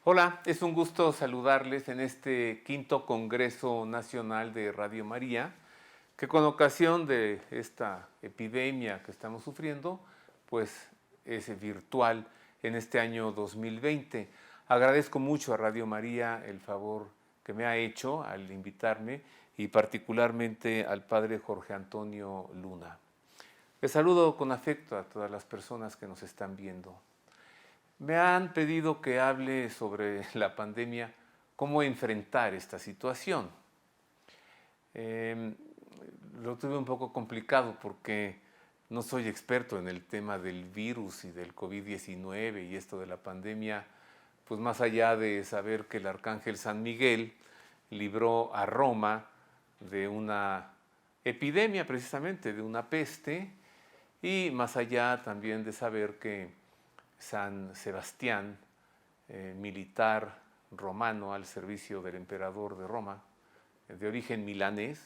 Hola, es un gusto saludarles en este quinto Congreso Nacional de Radio María, que con ocasión de esta epidemia que estamos sufriendo, pues es virtual en este año 2020. Agradezco mucho a Radio María el favor que me ha hecho al invitarme y particularmente al padre Jorge Antonio Luna. Les saludo con afecto a todas las personas que nos están viendo. Me han pedido que hable sobre la pandemia, cómo enfrentar esta situación. Eh, lo tuve un poco complicado porque no soy experto en el tema del virus y del COVID-19 y esto de la pandemia, pues más allá de saber que el arcángel San Miguel libró a Roma de una epidemia, precisamente de una peste, y más allá también de saber que San Sebastián, militar romano al servicio del emperador de Roma, de origen milanés,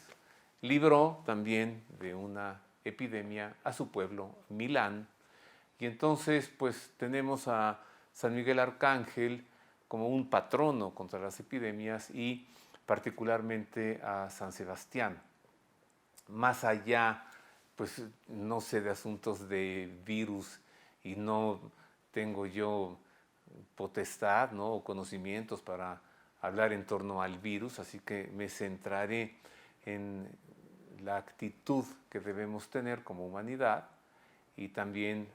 libró también de una epidemia a su pueblo, Milán. Y entonces pues tenemos a San Miguel Arcángel como un patrono contra las epidemias y particularmente a San Sebastián. Más allá, pues no sé de asuntos de virus y no tengo yo potestad, ¿no?, o conocimientos para hablar en torno al virus, así que me centraré en la actitud que debemos tener como humanidad y también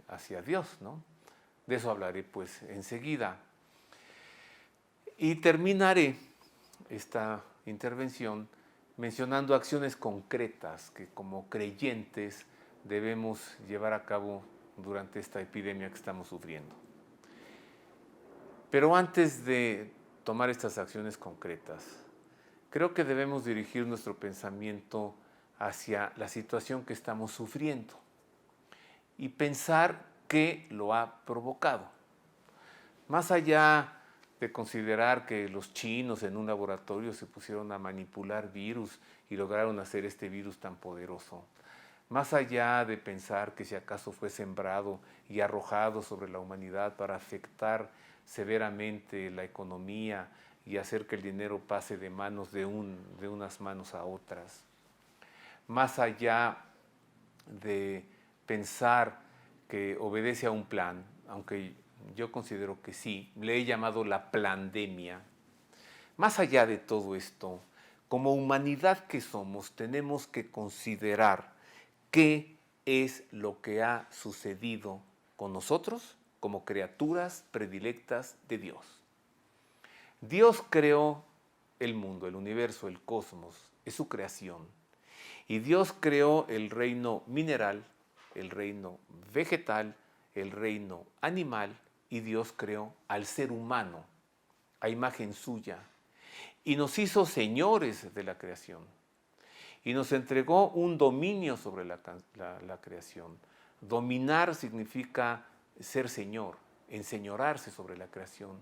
hacia Dios, ¿no? De eso hablaré pues enseguida. Y terminaré esta intervención mencionando acciones concretas que como creyentes debemos llevar a cabo durante esta epidemia que estamos sufriendo. Pero antes de tomar estas acciones concretas, creo que debemos dirigir nuestro pensamiento hacia la situación que estamos sufriendo y pensar qué lo ha provocado. Más allá de considerar que los chinos en un laboratorio se pusieron a manipular virus y lograron hacer este virus tan poderoso, más allá de pensar que si acaso fue sembrado y arrojado sobre la humanidad para afectar severamente la economía y hacer que el dinero pase de manos de unas manos a otras, más allá de pensar que obedece a un plan, aunque yo considero que sí, le he llamado la plandemia. Más allá de todo esto, como humanidad que somos, tenemos que considerar qué es lo que ha sucedido con nosotros como criaturas predilectas de Dios. Dios creó el mundo, el universo, el cosmos, es su creación. Y Dios creó el reino mineral, el reino vegetal, el reino animal, y Dios creó al ser humano a imagen suya y nos hizo señores de la creación y nos entregó un dominio sobre la creación. Dominar significa ser señor, enseñorarse sobre la creación.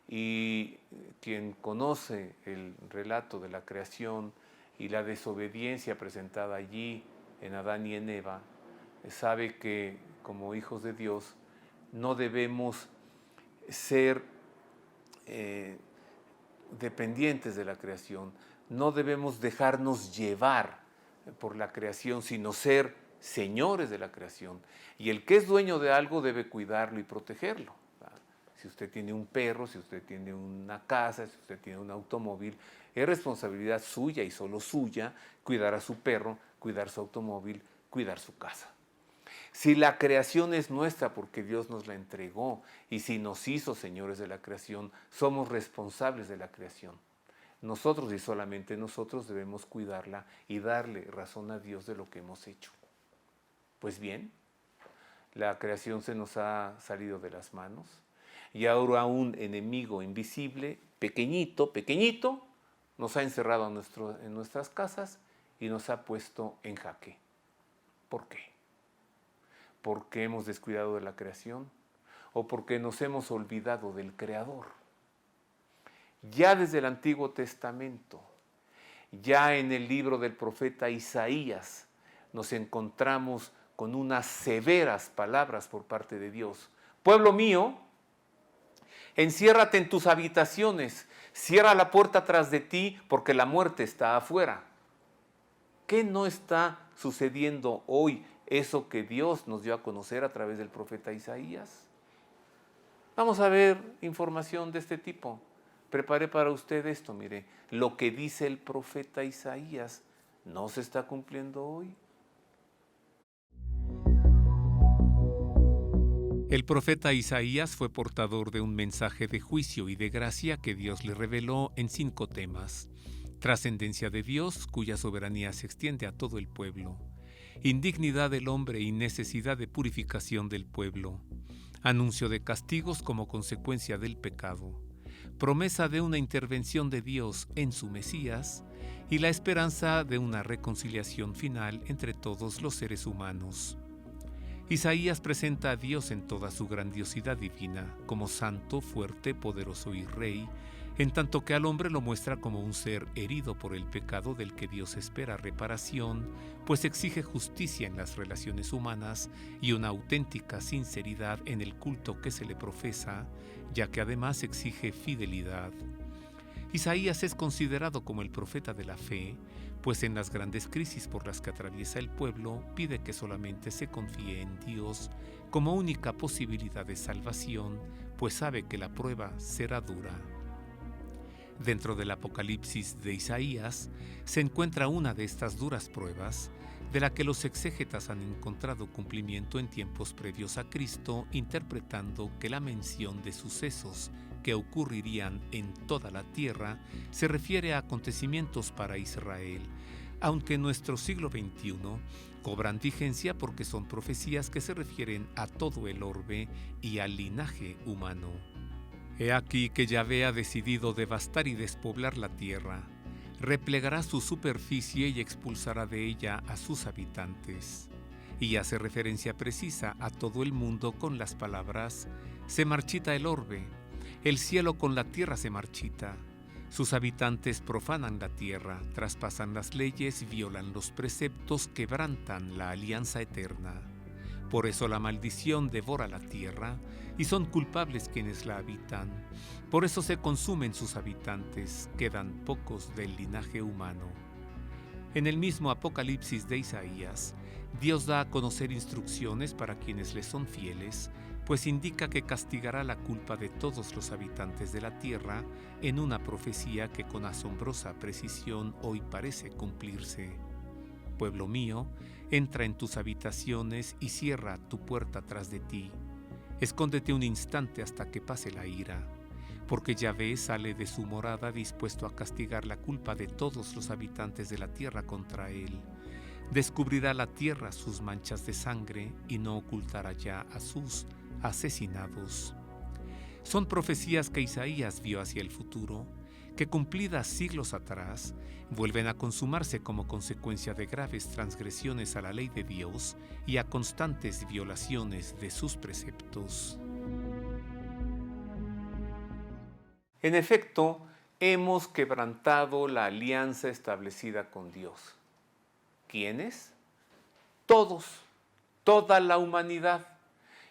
Y quien conoce el relato de la creación y la desobediencia presentada allí en Adán y en Eva, sabe que como hijos de Dios no debemos ser dependientes de la creación, no debemos dejarnos llevar por la creación, sino ser señores de la creación. Y el que es dueño de algo debe cuidarlo y protegerlo. Si usted tiene un perro, si usted tiene una casa, si usted tiene un automóvil, es responsabilidad suya y solo suya cuidar a su perro, cuidar su automóvil, cuidar su casa. Si la creación es nuestra porque Dios nos la entregó y si nos hizo señores de la creación, somos responsables de la creación. Nosotros y solamente nosotros debemos cuidarla y darle razón a Dios de lo que hemos hecho. Pues bien, la creación se nos ha salido de las manos y ahora un enemigo invisible, pequeñito, pequeñito, nos ha encerrado en nuestras casas y nos ha puesto en jaque. ¿Por qué? ¿Porque hemos descuidado de la creación o porque nos hemos olvidado del Creador? Ya desde el Antiguo Testamento, ya en el libro del profeta Isaías, nos encontramos con unas severas palabras por parte de Dios. Pueblo mío, Enciérrate en tus habitaciones, cierra la puerta tras de ti porque la muerte está afuera. ¿Qué no está sucediendo hoy eso que Dios nos dio a conocer a través del profeta Isaías? Vamos a ver información de este tipo. Preparé para usted esto, mire, lo que dice el profeta Isaías no se está cumpliendo hoy. El profeta Isaías fue portador de un mensaje de juicio y de gracia que Dios le reveló en 5 temas. Trascendencia de Dios, cuya soberanía se extiende a todo el pueblo. Indignidad del hombre y necesidad de purificación del pueblo. Anuncio de castigos como consecuencia del pecado. Promesa de una intervención de Dios en su Mesías y la esperanza de una reconciliación final entre todos los seres humanos. Isaías presenta a Dios en toda su grandiosidad divina, como santo, fuerte, poderoso y rey, en tanto que al hombre lo muestra como un ser herido por el pecado del que Dios espera reparación, pues exige justicia en las relaciones humanas y una auténtica sinceridad en el culto que se le profesa, ya que además exige fidelidad. Isaías es considerado como el profeta de la fe, pues en las grandes crisis por las que atraviesa el pueblo pide que solamente se confíe en Dios como única posibilidad de salvación, pues sabe que la prueba será dura. Dentro del Apocalipsis de Isaías se encuentra una de estas duras pruebas, de la que los exégetas han encontrado cumplimiento en tiempos previos a Cristo, interpretando que la mención de sucesos que ocurrirían en toda la tierra se refiere a acontecimientos para Israel, aunque en nuestro siglo XXI cobran vigencia porque son profecías que se refieren a todo el orbe y al linaje humano. He aquí que Yahvé ha decidido devastar y despoblar la tierra, replegará su superficie y expulsará de ella a sus habitantes. Y hace referencia precisa a todo el mundo con las palabras: se marchita el orbe, el cielo con la tierra se marchita. Sus habitantes profanan la tierra, traspasan las leyes, violan los preceptos, quebrantan la alianza eterna. Por eso la maldición devora la tierra y son culpables quienes la habitan. Por eso se consumen sus habitantes, quedan pocos del linaje humano. En el mismo Apocalipsis de Isaías, Dios da a conocer instrucciones para quienes le son fieles, pues indica que castigará la culpa de todos los habitantes de la tierra en una profecía que con asombrosa precisión hoy parece cumplirse. Pueblo mío, entra en tus habitaciones y cierra tu puerta tras de ti. Escóndete un instante hasta que pase la ira, porque Yahvé sale de su morada dispuesto a castigar la culpa de todos los habitantes de la tierra contra él. Descubrirá la tierra sus manchas de sangre y no ocultará ya a sus asesinados. Son profecías que Isaías vio hacia el futuro, que cumplidas siglos atrás, vuelven a consumarse como consecuencia de graves transgresiones a la ley de Dios y a constantes violaciones de sus preceptos. En efecto, hemos quebrantado la alianza establecida con Dios. ¿Quiénes? Todos, toda la humanidad.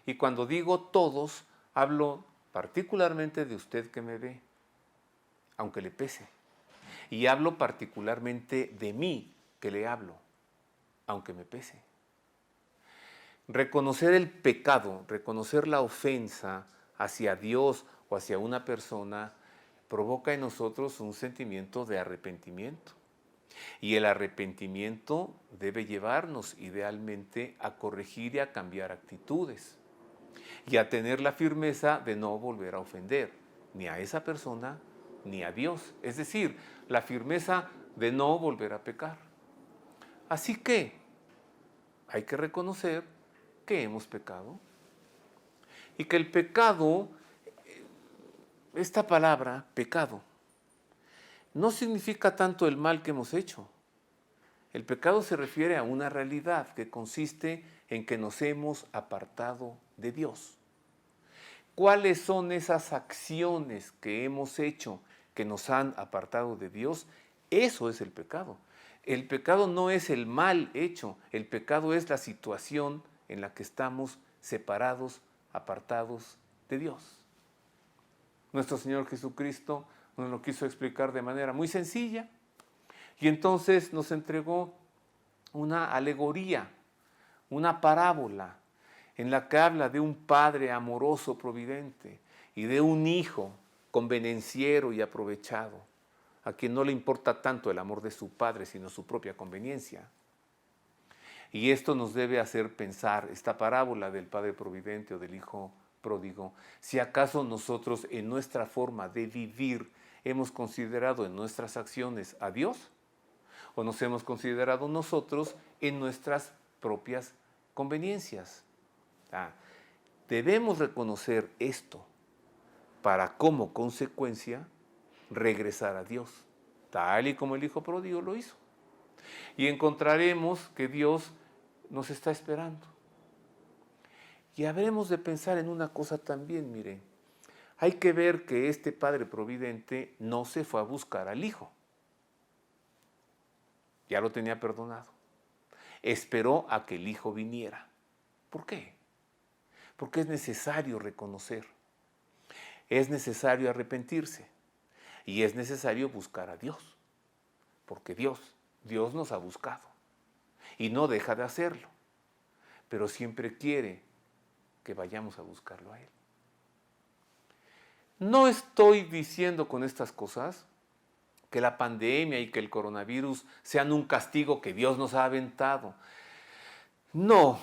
Y cuando digo todos, hablo particularmente de usted que me ve, aunque le pese. Y hablo particularmente de mí, que le hablo, aunque me pese. Reconocer el pecado, reconocer la ofensa hacia Dios o hacia una persona, provoca en nosotros un sentimiento de arrepentimiento. Y el arrepentimiento debe llevarnos idealmente a corregir y a cambiar actitudes. Y a tener la firmeza de no volver a ofender ni a esa persona ni a Dios. Es decir, la firmeza de no volver a pecar. Así que hay que reconocer que hemos pecado y que el pecado, esta palabra, pecado, no significa tanto el mal que hemos hecho. El pecado se refiere a una realidad que consiste en que nos hemos apartado de Dios. ¿Cuáles son esas acciones que hemos hecho que nos han apartado de Dios? Eso es el pecado. El pecado no es el mal hecho, el pecado es la situación en la que estamos separados, apartados de Dios. Nuestro Señor Jesucristo nos lo quiso explicar de manera muy sencilla y entonces nos entregó una alegoría, una parábola en la que habla de un padre amoroso, providente y de un hijo convenenciero y aprovechado, a quien no le importa tanto el amor de su padre, sino su propia conveniencia. Y esto nos debe hacer pensar, esta parábola del padre providente o del hijo pródigo, si acaso nosotros en nuestra forma de vivir hemos considerado en nuestras acciones a Dios o nos hemos considerado nosotros en nuestras propias conveniencias. Debemos reconocer esto para como consecuencia regresar a Dios, tal y como el hijo pródigo lo hizo. Y encontraremos que Dios nos está esperando. Y habremos de pensar en una cosa también, mire, hay que ver que este Padre Providente no se fue a buscar al hijo. Ya lo tenía perdonado. Esperó a que el hijo viniera. ¿Por qué? Porque es necesario reconocer, es necesario arrepentirse y es necesario buscar a Dios. Porque Dios nos ha buscado y no deja de hacerlo, pero siempre quiere que vayamos a buscarlo a Él. No estoy diciendo con estas cosas que la pandemia y que el coronavirus sean un castigo que Dios nos ha aventado. No,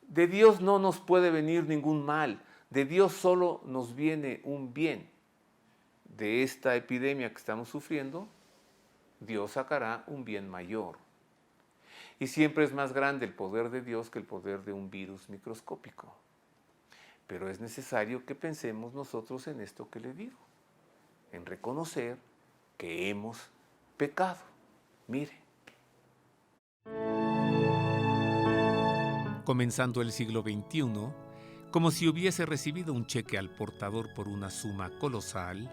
de Dios no nos puede venir ningún mal, de Dios solo nos viene un bien. De esta epidemia que estamos sufriendo, Dios sacará un bien mayor. Y siempre es más grande el poder de Dios que el poder de un virus microscópico. Pero es necesario que pensemos nosotros en esto que le digo, en reconocer que hemos pecado. Mire. Comenzando el siglo XXI, como si hubiese recibido un cheque al portador por una suma colosal,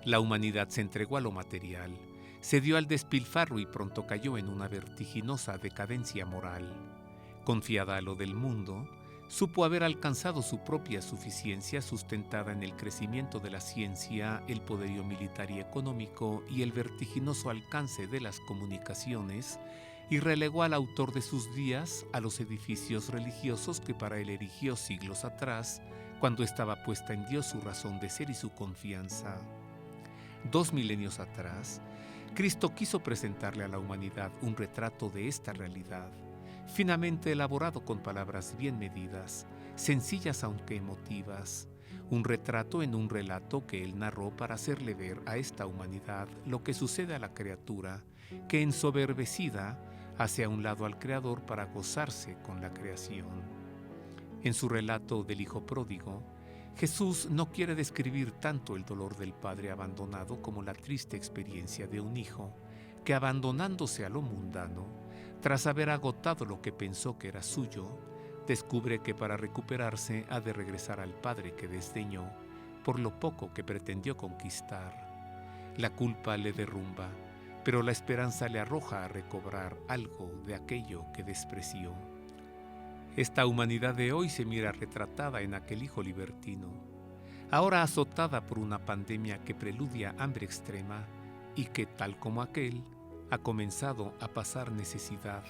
la humanidad se entregó a lo material, se dio al despilfarro y pronto cayó en una vertiginosa decadencia moral. Confiada a lo del mundo, supo haber alcanzado su propia suficiencia sustentada en el crecimiento de la ciencia, el poderío militar y económico y el vertiginoso alcance de las comunicaciones, y relegó al autor de sus días a los edificios religiosos que para él erigió siglos atrás, cuando estaba puesta en Dios su razón de ser y su confianza. 2 milenios atrás, Cristo quiso presentarle a la humanidad un retrato de esta realidad, finamente elaborado con palabras bien medidas, sencillas aunque emotivas, un retrato en un relato que él narró para hacerle ver a esta humanidad lo que sucede a la criatura, que ensoberbecida hace a un lado al Creador para gozarse con la creación. En su relato del Hijo Pródigo, Jesús no quiere describir tanto el dolor del padre abandonado como la triste experiencia de un hijo que, abandonándose a lo mundano, tras haber agotado lo que pensó que era suyo, descubre que para recuperarse ha de regresar al padre que desdeñó por lo poco que pretendió conquistar. La culpa le derrumba, pero la esperanza le arroja a recobrar algo de aquello que despreció. Esta humanidad de hoy se mira retratada en aquel hijo libertino, ahora azotada por una pandemia que preludia hambre extrema y que, tal como aquel, ha comenzado a pasar necesidad.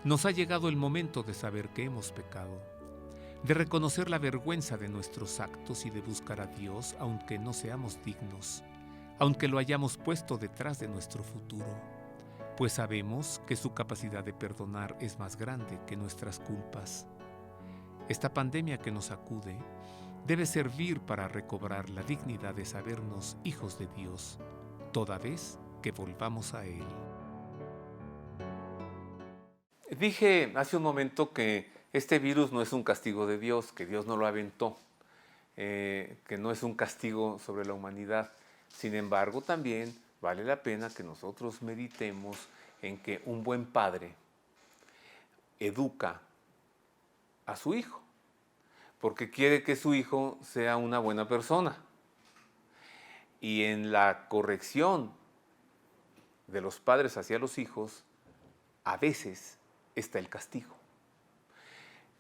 Nos ha llegado el momento de saber que hemos pecado, de reconocer la vergüenza de nuestros actos y de buscar a Dios aunque no seamos dignos, aunque lo hayamos puesto detrás de nuestro futuro, pues sabemos que su capacidad de perdonar es más grande que nuestras culpas. Esta pandemia que nos acude debe servir para recobrar la dignidad de sabernos hijos de Dios, toda vez que volvamos a Él. Dije hace un momento que este virus no es un castigo de Dios, que Dios no lo aventó, que no es un castigo sobre la humanidad. Sin embargo, también vale la pena que nosotros meditemos en que un buen padre educa a su hijo, porque quiere que su hijo sea una buena persona. Y en la corrección de los padres hacia los hijos, a veces está el castigo.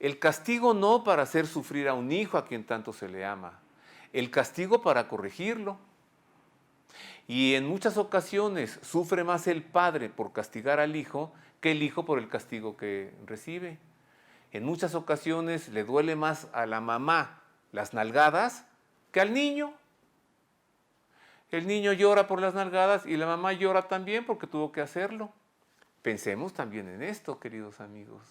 El castigo no para hacer sufrir a un hijo a quien tanto se le ama. el castigo para corregirlo. Y en muchas ocasiones sufre más el padre por castigar al hijo que el hijo por el castigo que recibe. En muchas ocasiones le duele más a la mamá las nalgadas que al niño. El niño llora por las nalgadas y la mamá llora también porque tuvo que hacerlo. Pensemos también en esto, queridos amigos.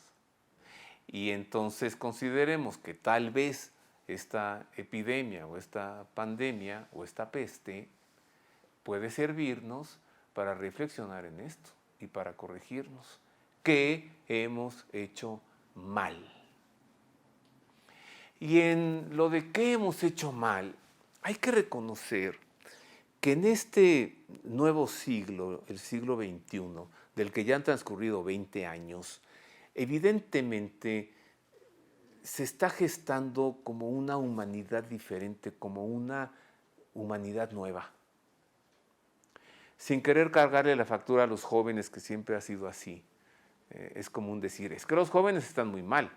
Y entonces consideremos que tal vez esta epidemia o esta pandemia o esta peste puede servirnos para reflexionar en esto y para corregirnos. ¿Qué hemos hecho mal? Y en lo de qué hemos hecho mal, hay que reconocer que en este nuevo siglo, el siglo XXI, del que ya han transcurrido 20 años, evidentemente se está gestando como una humanidad diferente, como una humanidad nueva. Sin querer cargarle la factura a los jóvenes, que siempre ha sido así. Es común decir, es que los jóvenes están muy mal.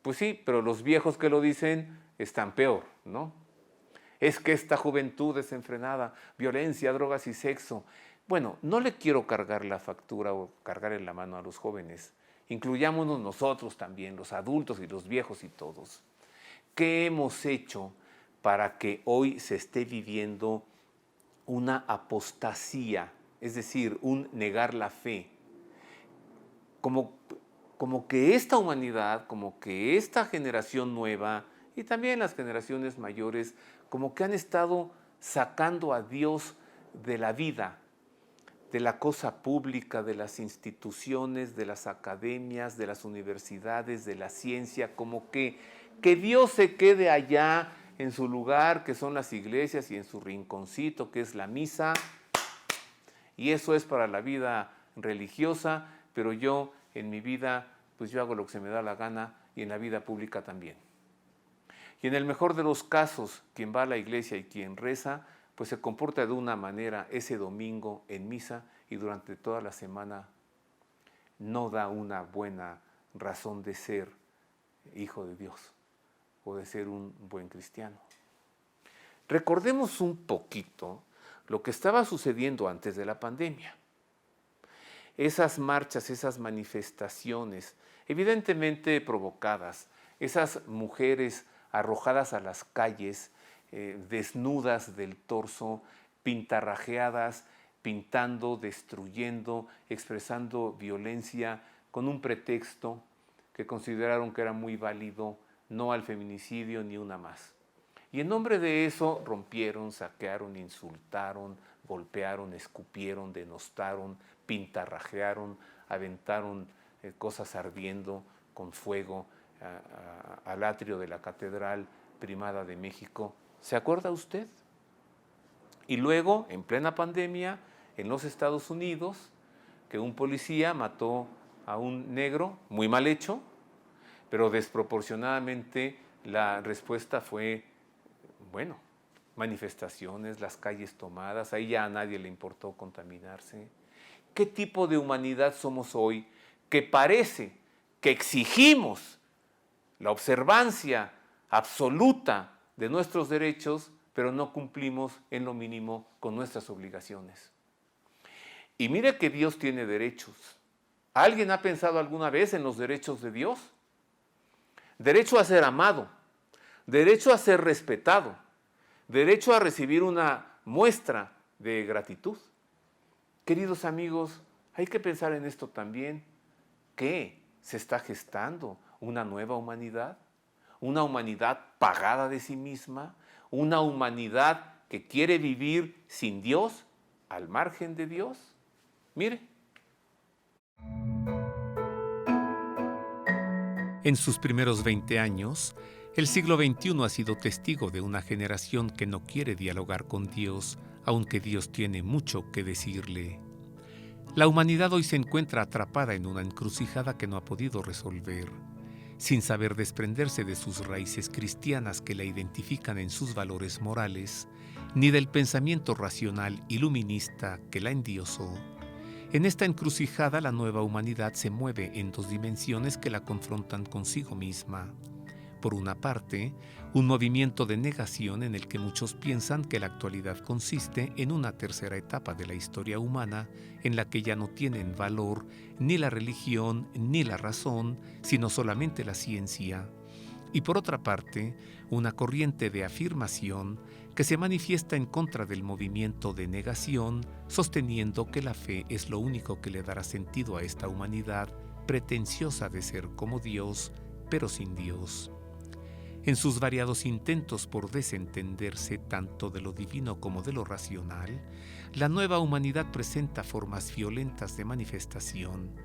Pues sí, pero los viejos que lo dicen están peor, ¿no? Es que esta juventud desenfrenada, violencia, drogas y sexo. Bueno, no le quiero cargar la factura o cargarle la mano a los jóvenes. Incluyámonos nosotros también, los adultos y los viejos y todos. ¿Qué hemos hecho para que hoy se esté viviendo una apostasía, es decir, un negar la fe? Como que esta humanidad, como que esta generación nueva y también las generaciones mayores, como que han estado sacando a Dios de la vida, de la cosa pública, de las instituciones, de las academias, de las universidades, de la ciencia, como que Dios se quede allá en su lugar, que son las iglesias, y en su rinconcito, que es la misa, y eso es para la vida religiosa, pero yo en mi vida, pues yo hago lo que se me da la gana, y en la vida pública también. Y en el mejor de los casos, quien va a la iglesia y quien reza, pues se comporta de una manera ese domingo en misa y durante toda la semana no da una buena razón de ser hijo de Dios o de ser un buen cristiano. Recordemos un poquito lo que estaba sucediendo antes de la pandemia. Esas marchas, esas manifestaciones, evidentemente provocadas, esas mujeres arrojadas a las calles, desnudas del torso, pintarrajeadas, pintando, destruyendo, expresando violencia con un pretexto que consideraron que era muy válido, no al feminicidio ni una más. Y en nombre de eso rompieron, saquearon, insultaron, golpearon, escupieron, denostaron, pintarrajearon, aventaron cosas ardiendo con fuego al atrio de la Catedral Primada de México. ¿Se acuerda usted? Y luego, en plena pandemia, en los Estados Unidos, que un policía mató a un negro, muy mal hecho, pero desproporcionadamente la respuesta fue, bueno, manifestaciones, las calles tomadas, ahí ya a nadie le importó contaminarse. ¿Qué tipo de humanidad somos hoy que parece que exigimos la observancia absoluta de nuestros derechos, pero no cumplimos en lo mínimo con nuestras obligaciones? Y mire que Dios tiene derechos. ¿Alguien ha pensado alguna vez en los derechos de Dios? Derecho a ser amado, derecho a ser respetado, derecho a recibir una muestra de gratitud. Queridos amigos, hay que pensar en esto también. ¿Qué? ¿Se está gestando una nueva humanidad? ¿Una humanidad pagada de sí misma? ¿Una humanidad que quiere vivir sin Dios, al margen de Dios? Mire. En sus primeros 20 años, el siglo XXI ha sido testigo de una generación que no quiere dialogar con Dios, aunque Dios tiene mucho que decirle. La humanidad hoy se encuentra atrapada en una encrucijada que no ha podido resolver, sin saber desprenderse de sus raíces cristianas que la identifican en sus valores morales, ni del pensamiento racional iluminista que la endiosó. En esta encrucijada, la nueva humanidad se mueve en dos dimensiones que la confrontan consigo misma. Por una parte, un movimiento de negación en el que muchos piensan que la actualidad consiste en una tercera etapa de la historia humana en la que ya no tienen valor ni la religión ni la razón, sino solamente la ciencia. Y por otra parte, una corriente de afirmación que se manifiesta en contra del movimiento de negación, sosteniendo que la fe es lo único que le dará sentido a esta humanidad pretenciosa de ser como Dios, pero sin Dios. En sus variados intentos por desentenderse tanto de lo divino como de lo racional, la nueva humanidad presenta formas violentas de manifestación,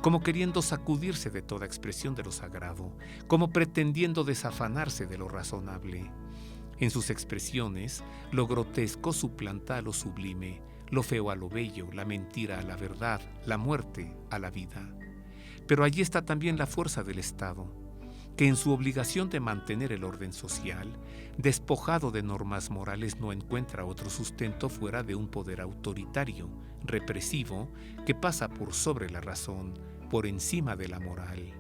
como queriendo sacudirse de toda expresión de lo sagrado, como pretendiendo desafanarse de lo razonable. En sus expresiones, lo grotesco suplanta a lo sublime, lo feo a lo bello, la mentira a la verdad, la muerte a la vida. Pero allí está también la fuerza del Estado, que en su obligación de mantener el orden social, despojado de normas morales, no encuentra otro sustento fuera de un poder autoritario, represivo, que pasa por sobre la razón, por encima de la moral.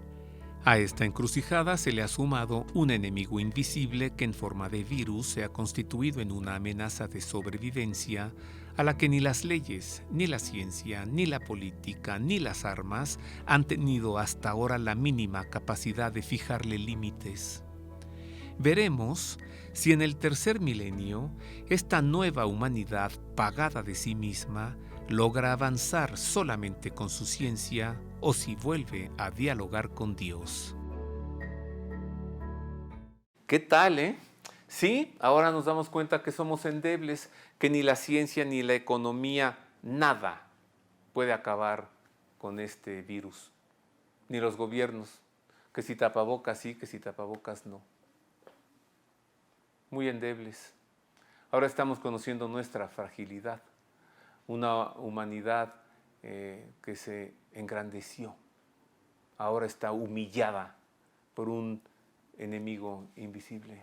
A esta encrucijada se le ha sumado un enemigo invisible que en forma de virus se ha constituido en una amenaza de sobrevivencia a la que ni las leyes, ni la ciencia, ni la política, ni las armas han tenido hasta ahora la mínima capacidad de fijarle límites. Veremos si en el tercer milenio esta nueva humanidad pagada de sí misma logra avanzar solamente con su ciencia o si vuelve a dialogar con Dios. ¿Qué tal, eh? Sí, ahora nos damos cuenta que somos endebles, que ni la ciencia ni la economía, nada puede acabar con este virus. Ni los gobiernos, que si tapabocas sí, que si tapabocas no. Muy endebles. Ahora estamos conociendo nuestra fragilidad, una humanidad que se engrandeció, ahora está humillada por un enemigo invisible,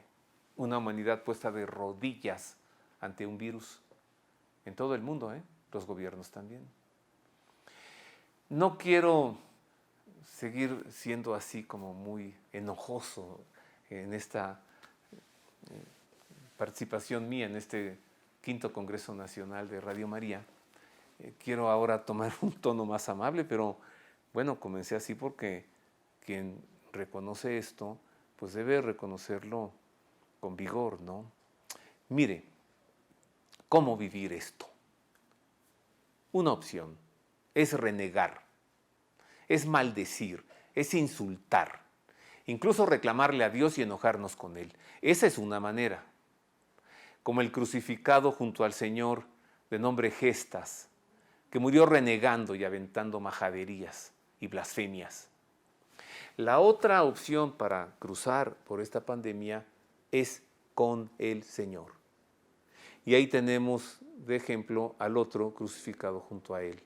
una humanidad puesta de rodillas ante un virus en todo el mundo, los gobiernos también. No quiero seguir siendo así como muy enojoso en esta participación mía en este quinto Congreso Nacional de Radio María. Quiero ahora tomar un tono más amable, pero bueno, comencé así porque quien reconoce esto, pues debe reconocerlo con vigor, ¿no? Mire, ¿cómo vivir esto? Una opción es renegar, es maldecir, es insultar, incluso reclamarle a Dios y enojarnos con Él. Esa es una manera. Como el crucificado junto al Señor de nombre Gestas, que murió renegando y aventando majaderías y blasfemias. La otra opción para cruzar por esta pandemia es con el Señor. Y ahí tenemos de ejemplo al otro crucificado junto a él.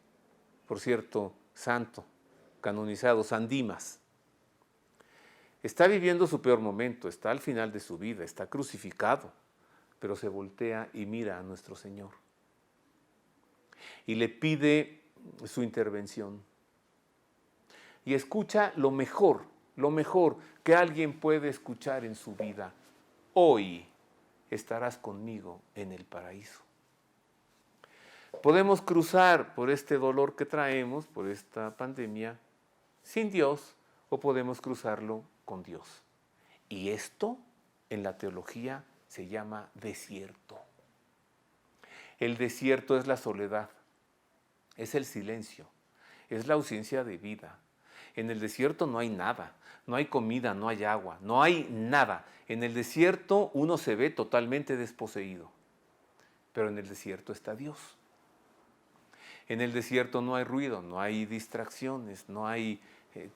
Por cierto, santo, canonizado, San Dimas. Está viviendo su peor momento, está al final de su vida, está crucificado, pero se voltea y mira a nuestro Señor. Y le pide su intervención. Y escucha lo mejor que alguien puede escuchar en su vida. Hoy estarás conmigo en el paraíso. Podemos cruzar por este dolor que traemos, por esta pandemia, sin Dios, o podemos cruzarlo con Dios. Y esto en la teología se llama desierto. El desierto es la soledad, es el silencio, es la ausencia de vida. En el desierto no hay nada, no hay comida, no hay agua, no hay nada. En el desierto uno se ve totalmente desposeído, pero en el desierto está Dios. En el desierto no hay ruido, no hay distracciones, no hay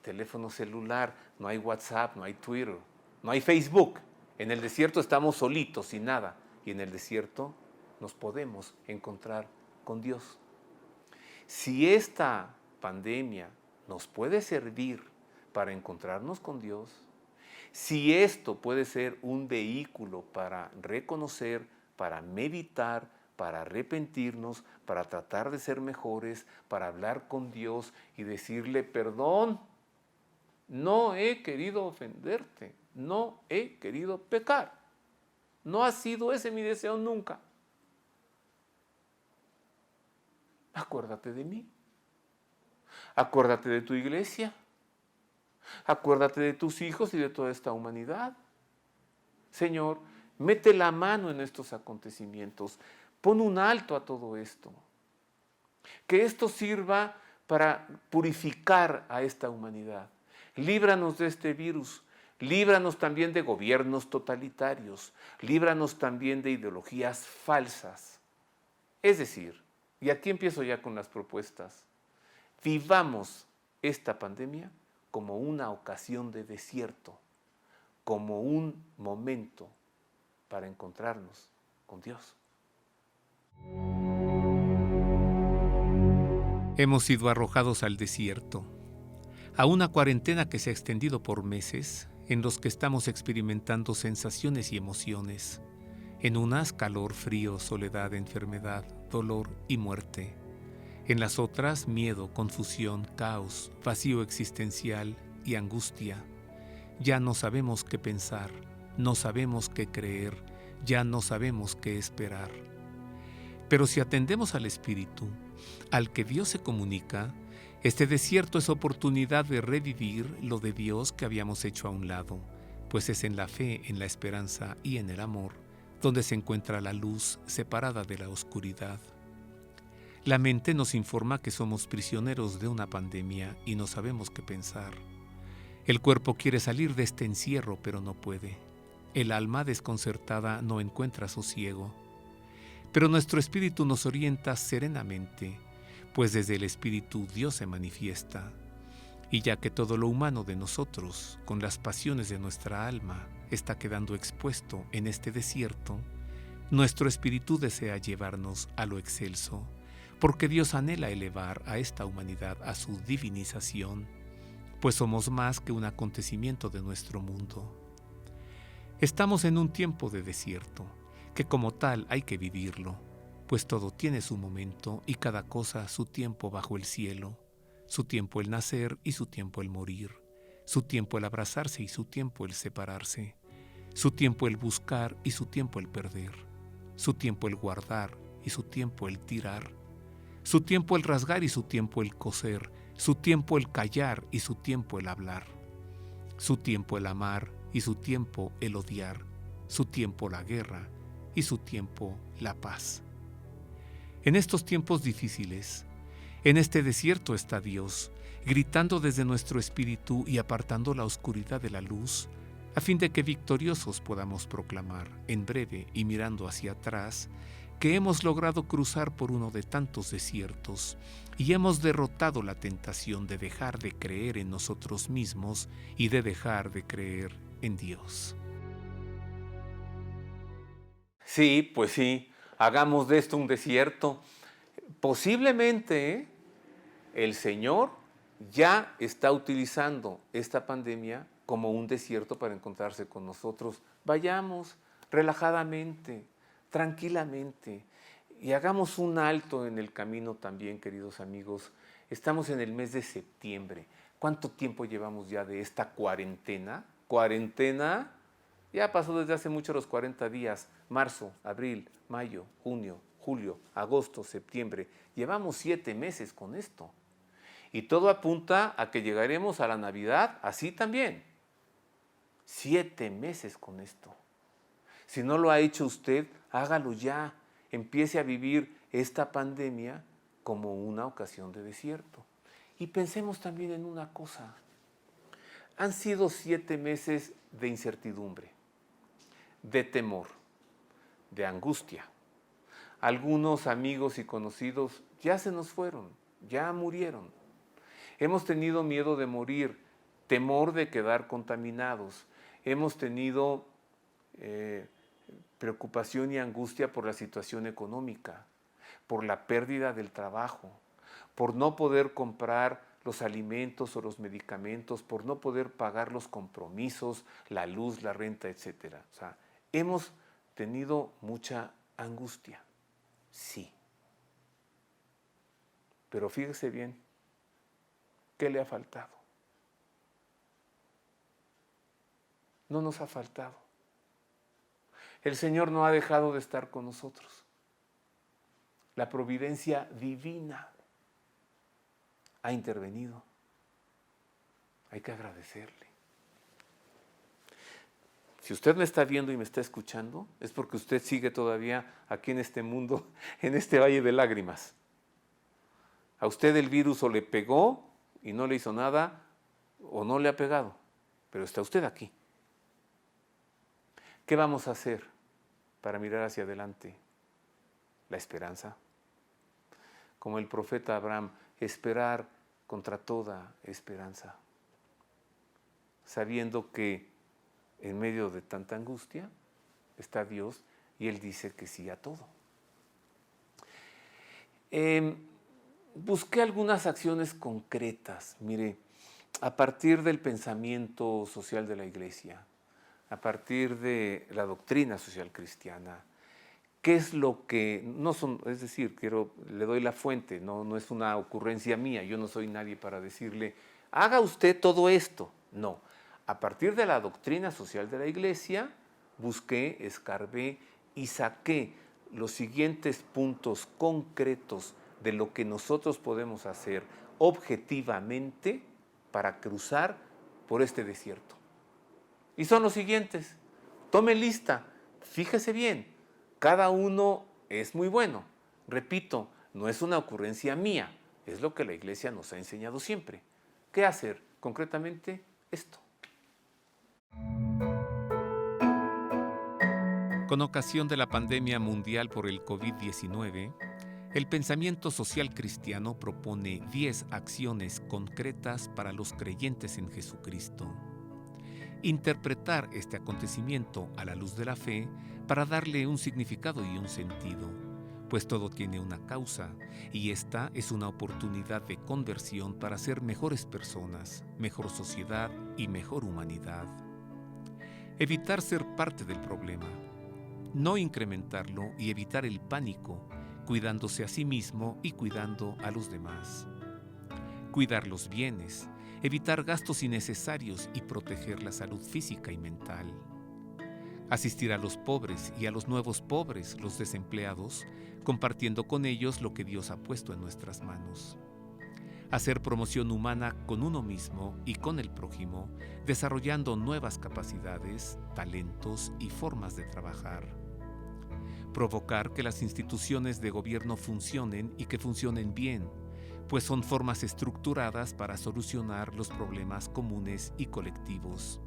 teléfono celular, no hay WhatsApp, no hay Twitter, no hay Facebook. En el desierto estamos solitos, sin nada, y en el desierto nos podemos encontrar con Dios. Si esta pandemia nos puede servir para encontrarnos con Dios, si esto puede ser un vehículo para reconocer, para meditar, para arrepentirnos, para tratar de ser mejores, para hablar con Dios y decirle perdón, no he querido ofenderte, no he querido pecar. No ha sido ese mi deseo nunca. Acuérdate de mí. Acuérdate de tu iglesia. Acuérdate de tus hijos y de toda esta humanidad. Señor, mete la mano en estos acontecimientos. Pon un alto a todo esto. Que esto sirva para purificar a esta humanidad. Líbranos de este virus. Líbranos también de gobiernos totalitarios. Líbranos también de ideologías falsas. Es decir, y aquí empiezo ya con las propuestas, vivamos esta pandemia como una ocasión de desierto, como un momento para encontrarnos con Dios. Hemos sido arrojados al desierto, a una cuarentena que se ha extendido por meses, en los que estamos experimentando sensaciones y emociones. En unas, calor, frío, soledad, enfermedad, dolor y muerte. En las otras, miedo, confusión, caos, vacío existencial y angustia. Ya no sabemos qué pensar, no sabemos qué creer, ya no sabemos qué esperar. Pero si atendemos al Espíritu, al que Dios se comunica, este desierto es oportunidad de revivir lo de Dios que habíamos hecho a un lado, pues es en la fe, en la esperanza y en el amor donde se encuentra la luz separada de la oscuridad. La mente nos informa que somos prisioneros de una pandemia y no sabemos qué pensar. El cuerpo quiere salir de este encierro, pero no puede. El alma desconcertada no encuentra sosiego. Pero nuestro espíritu nos orienta serenamente, pues desde el espíritu Dios se manifiesta. Y ya que todo lo humano de nosotros, con las pasiones de nuestra alma, está quedando expuesto en este desierto, nuestro espíritu desea llevarnos a lo excelso, porque Dios anhela elevar a esta humanidad a su divinización, pues somos más que un acontecimiento de nuestro mundo. Estamos en un tiempo de desierto, que como tal hay que vivirlo, pues todo tiene su momento y cada cosa su tiempo bajo el cielo, su tiempo el nacer y su tiempo el morir, su tiempo el abrazarse y su tiempo el separarse, su tiempo el buscar y su tiempo el perder, su tiempo el guardar y su tiempo el tirar, su tiempo el rasgar y su tiempo el coser, su tiempo el callar y su tiempo el hablar, su tiempo el amar y su tiempo el odiar, su tiempo la guerra y su tiempo la paz. En estos tiempos difíciles, en este desierto está Dios, gritando desde nuestro espíritu y apartando la oscuridad de la luz, a fin de que victoriosos podamos proclamar, en breve y mirando hacia atrás, que hemos logrado cruzar por uno de tantos desiertos y hemos derrotado la tentación de dejar de creer en nosotros mismos y de dejar de creer en Dios. Sí, pues sí, hagamos de esto un desierto. Posiblemente el Señor ya está utilizando esta pandemia como un desierto para encontrarse con nosotros. Vayamos relajadamente, tranquilamente, y hagamos un alto en el camino también, queridos amigos. Estamos en el mes de septiembre. ¿Cuánto tiempo llevamos ya de esta cuarentena? Cuarentena ya pasó desde hace mucho los 40 días. Marzo, abril, mayo, junio, julio, agosto, septiembre. Llevamos 7 meses con esto. Y todo apunta a que llegaremos a la Navidad así también. 7 meses con esto. Si no lo ha hecho usted, hágalo ya. Empiece a vivir esta pandemia como una ocasión de desierto. Y pensemos también en una cosa. Han sido 7 meses de incertidumbre, de temor, de angustia. Algunos amigos y conocidos ya se nos fueron, ya murieron. Hemos tenido miedo de morir, temor de quedar contaminados. Hemos tenido preocupación y angustia por la situación económica, por la pérdida del trabajo, por no poder comprar los alimentos o los medicamentos, por no poder pagar los compromisos, la luz, la renta, etc. O sea, hemos tenido mucha angustia, sí. Pero fíjese bien, ¿qué le ha faltado? no nos ha faltado. El Señor no ha dejado de estar con nosotros. La providencia divina ha intervenido. Hay que agradecerle. Si usted me está viendo y me está escuchando, es porque usted sigue todavía aquí en este mundo, en este valle de lágrimas. A usted el virus o le pegó y no le hizo nada, o no le ha pegado, pero está usted aquí. ¿Qué vamos a hacer para mirar hacia adelante? La esperanza. Como el profeta Abraham, esperar contra toda esperanza, sabiendo que en medio de tanta angustia está Dios y Él dice que sí a todo. Busqué algunas acciones concretas, mire, a partir del pensamiento social de la Iglesia, a partir de la doctrina social cristiana. ¿Qué es lo que no son? Es decir, le doy la fuente, no es una ocurrencia mía, yo no soy nadie para decirle, haga usted todo esto. No, a partir de la doctrina social de la Iglesia, busqué, escarbé y saqué los siguientes puntos concretos de lo que nosotros podemos hacer objetivamente para cruzar por este desierto. Y son los siguientes. Tome lista, fíjese bien, cada uno es muy bueno. Repito, no es una ocurrencia mía, es lo que la Iglesia nos ha enseñado siempre. ¿Qué hacer? Concretamente, esto. Con ocasión de la pandemia mundial por el COVID-19, el pensamiento social cristiano propone 10 acciones concretas para los creyentes en Jesucristo. Interpretar este acontecimiento a la luz de la fe para darle un significado y un sentido, pues todo tiene una causa y esta es una oportunidad de conversión para ser mejores personas, mejor sociedad y mejor humanidad. Evitar ser parte del problema, no incrementarlo y evitar el pánico, cuidándose a sí mismo y cuidando a los demás. Cuidar los bienes, evitar gastos innecesarios y proteger la salud física y mental. Asistir a los pobres y a los nuevos pobres, los desempleados, compartiendo con ellos lo que Dios ha puesto en nuestras manos. Hacer promoción humana con uno mismo y con el prójimo, desarrollando nuevas capacidades, talentos y formas de trabajar. Provocar que las instituciones de gobierno funcionen y que funcionen bien, pues son formas estructuradas para solucionar los problemas comunes y colectivos.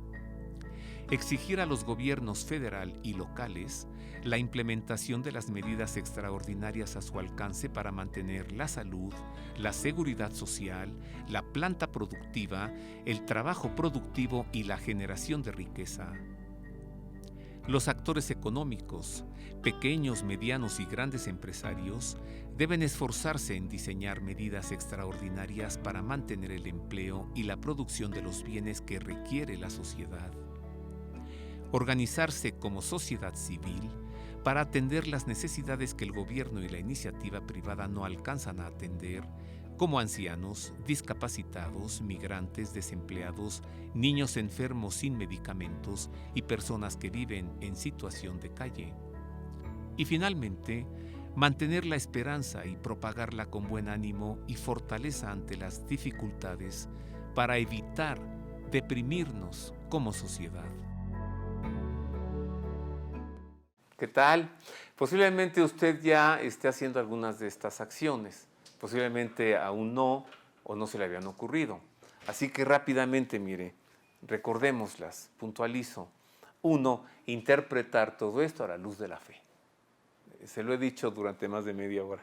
Exigir a los gobiernos federal y locales la implementación de las medidas extraordinarias a su alcance para mantener la salud, la seguridad social, la planta productiva, el trabajo productivo y la generación de riqueza. Los actores económicos, pequeños, medianos y grandes empresarios, deben esforzarse en diseñar medidas extraordinarias para mantener el empleo y la producción de los bienes que requiere la sociedad. Organizarse como sociedad civil para atender las necesidades que el gobierno y la iniciativa privada no alcanzan a atender, como ancianos, discapacitados, migrantes, desempleados, niños enfermos sin medicamentos y personas que viven en situación de calle. Y finalmente, mantener la esperanza y propagarla con buen ánimo y fortaleza ante las dificultades para evitar deprimirnos como sociedad. ¿Qué tal? Posiblemente usted ya esté haciendo algunas de estas acciones. Posiblemente aún no o no se le habían ocurrido. Así que rápidamente, mire, recordémoslas, puntualizo. 1, interpretar todo esto a la luz de la fe. Se lo he dicho durante más de media hora.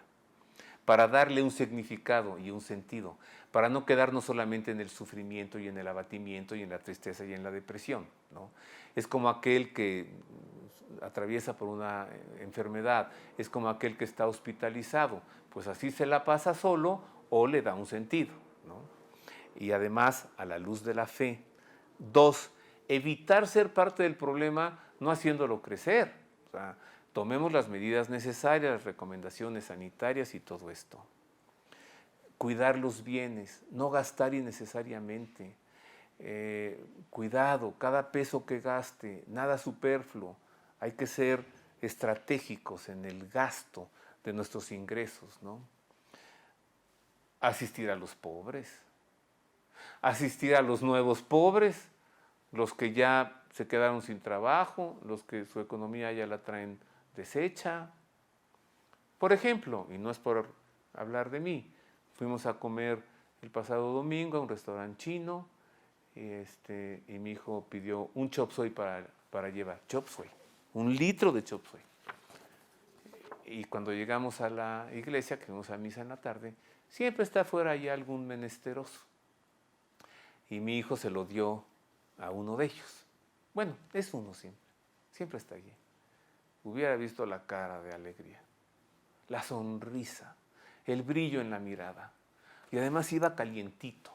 Para darle un significado y un sentido, para no quedarnos solamente en el sufrimiento y en el abatimiento y en la tristeza y en la depresión, ¿no? Es como aquel que atraviesa por una enfermedad, es como aquel que está hospitalizado, pues así se la pasa solo o le da un sentido, ¿no? Y además a la luz de la fe. 2, evitar ser parte del problema no haciéndolo crecer. O sea, tomemos las medidas necesarias, las recomendaciones sanitarias y todo esto. Cuidar los bienes, no gastar innecesariamente. cuidado, cada peso que gaste, nada superfluo. Hay que ser estratégicos en el gasto de nuestros ingresos, ¿no? Asistir a los pobres, asistir a los nuevos pobres, los que ya se quedaron sin trabajo, los que su economía ya la traen deshecha. Por ejemplo, y no es por hablar de mí, fuimos a comer el pasado domingo a un restaurante chino y mi hijo pidió un chop suey para llevar. Chop suey, 1 litro de chop suey. Y cuando llegamos a la iglesia, que fuimos a misa en la tarde, siempre está afuera ahí algún menesteroso. Y mi hijo se lo dio a uno de ellos. Bueno, es uno siempre está allí. Hubiera visto la cara de alegría, la sonrisa, el brillo en la mirada. Y además iba calientito.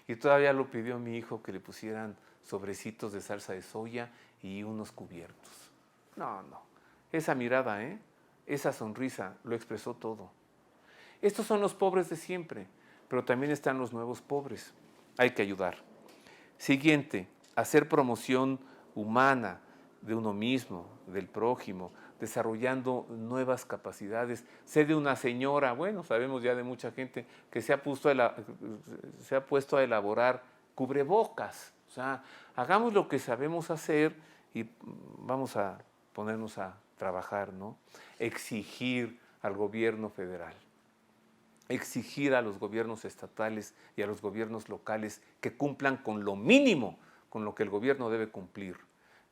Y todavía lo pidió mi hijo que le pusieran sobrecitos de salsa de soya y unos cubiertos. No, esa mirada, esa sonrisa lo expresó todo. Estos son los pobres de siempre, pero también están los nuevos pobres. Hay que ayudar. Siguiente, hacer promoción humana de uno mismo, del prójimo, desarrollando nuevas capacidades. Sé de una señora, bueno, sabemos ya de mucha gente que se ha puesto a elaborar cubrebocas. O sea, hagamos lo que sabemos hacer y vamos a ponernos a trabajar, ¿no? Exigir al gobierno federal, exigir a los gobiernos estatales y a los gobiernos locales que cumplan con lo mínimo con lo que el gobierno debe cumplir,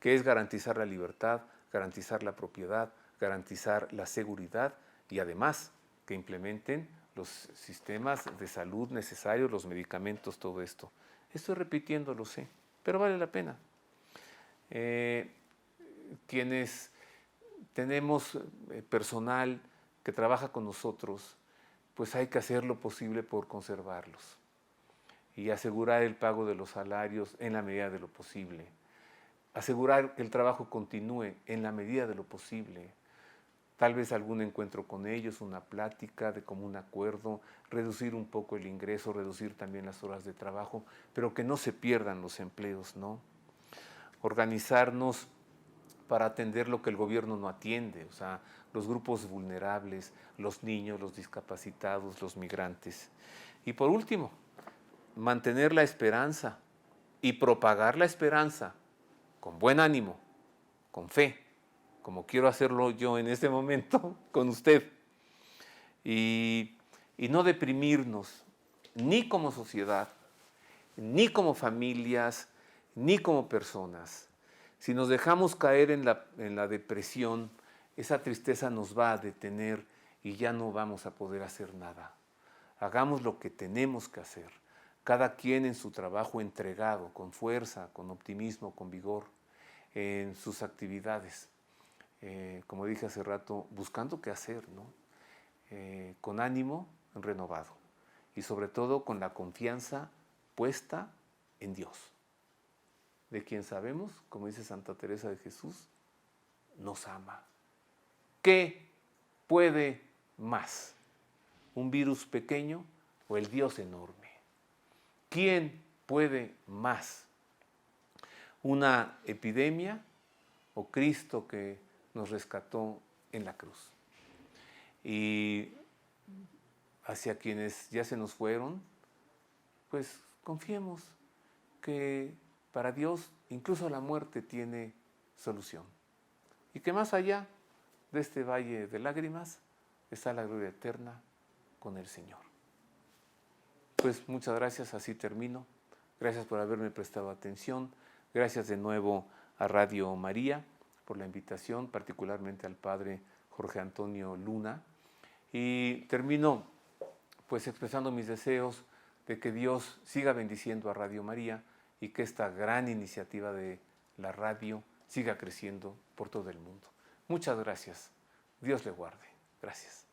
que es garantizar la libertad, garantizar la propiedad, garantizar la seguridad y además que implementen los sistemas de salud necesarios, los medicamentos, todo esto. Estoy repitiendo, lo sé, pero vale la pena. Quienes tenemos personal que trabaja con nosotros, pues hay que hacer lo posible por conservarlos y asegurar el pago de los salarios en la medida de lo posible. Asegurar que el trabajo continúe en la medida de lo posible. Tal vez algún encuentro con ellos, una plática de común acuerdo, reducir un poco el ingreso, reducir también las horas de trabajo, pero que no se pierdan los empleos, ¿no? Organizarnos para atender lo que el gobierno no atiende, o sea, los grupos vulnerables, los niños, los discapacitados, los migrantes. Y por último, mantener la esperanza y propagar la esperanza con buen ánimo, con fe, como quiero hacerlo yo en este momento con usted. Y no deprimirnos, ni como sociedad, ni como familias, ni como personas. Si nos dejamos caer en la depresión, esa tristeza nos va a detener y ya no vamos a poder hacer nada. Hagamos lo que tenemos que hacer, cada quien en su trabajo entregado, con fuerza, con optimismo, con vigor, en sus actividades. Como dije hace rato, buscando qué hacer, ¿no? Con ánimo renovado y sobre todo con la confianza puesta en Dios, de quien sabemos, como dice Santa Teresa de Jesús, nos ama. ¿Qué puede más? ¿Un virus pequeño o el Dios enorme? ¿Quién puede más? ¿Una epidemia o Cristo que nos rescató en la cruz? Y hacia quienes ya se nos fueron, pues confiemos que para Dios incluso la muerte tiene solución y que más allá de este valle de lágrimas está la gloria eterna con el Señor. Pues muchas gracias, así termino. Gracias por haberme prestado atención. Gracias de nuevo a Radio María por la invitación, particularmente al Padre Jorge Antonio Luna. Y termino pues expresando mis deseos de que Dios siga bendiciendo a Radio María y que esta gran iniciativa de la radio siga creciendo por todo el mundo. Muchas gracias. Dios le guarde. Gracias.